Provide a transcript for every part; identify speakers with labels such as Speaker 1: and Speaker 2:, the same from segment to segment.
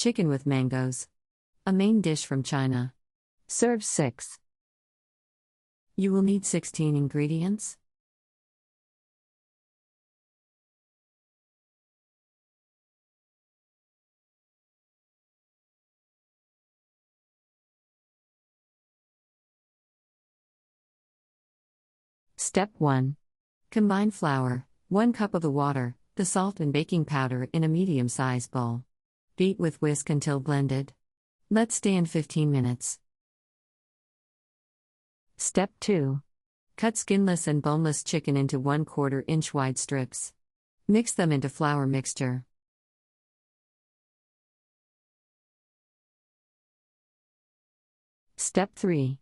Speaker 1: Chicken with mangoes. A main dish from China. Serve 6. You will need 16 ingredients. Step 1. Combine flour, 1 cup of the water, the salt and baking powder in a medium-sized bowl. Beat with whisk until blended. Let stand 15 minutes. Step 2. Cut skinless and boneless chicken into 1/4 inch wide strips. Mix them into flour mixture. Step 3.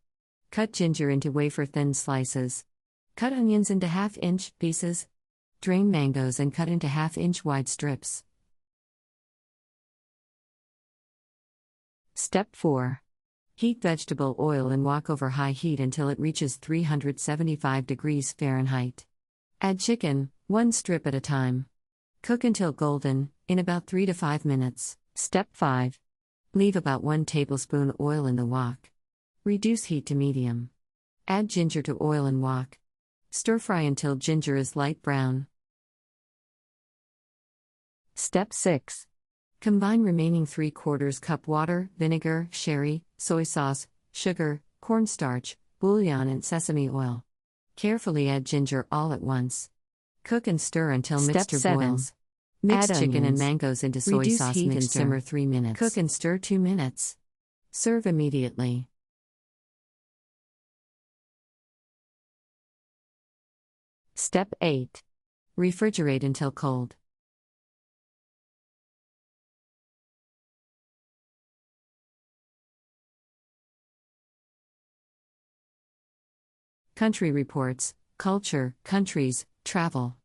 Speaker 1: Cut ginger into wafer-thin slices. Cut onions into 1/2 inch pieces. Drain mangoes and cut into 1/2 inch wide strips. Step 4. Heat vegetable oil and wok over high heat until it reaches 375 degrees Fahrenheit. Add chicken, 1 strip at a time. Cook until golden, in about 3 to 5 minutes. Step 5. Leave about 1 tablespoon oil in the wok. Reduce heat to medium. Add ginger to oil and wok. Stir fry until ginger is light brown. Step 6. Combine remaining 3/4 cup water, vinegar, sherry, soy sauce, sugar, cornstarch, bouillon and sesame oil. Carefully add ginger all at once. Cook and stir until mixture boils. Mix
Speaker 2: Add
Speaker 1: chicken and
Speaker 2: onions.
Speaker 1: mangoes into soy
Speaker 2: Reduce
Speaker 1: sauce
Speaker 2: heat
Speaker 1: mixture.
Speaker 2: and simmer
Speaker 1: 3 minutes. Cook and stir 2 minutes. Serve immediately. Step 8. Refrigerate until cold. Country Reports, Culture, Countries, Travel.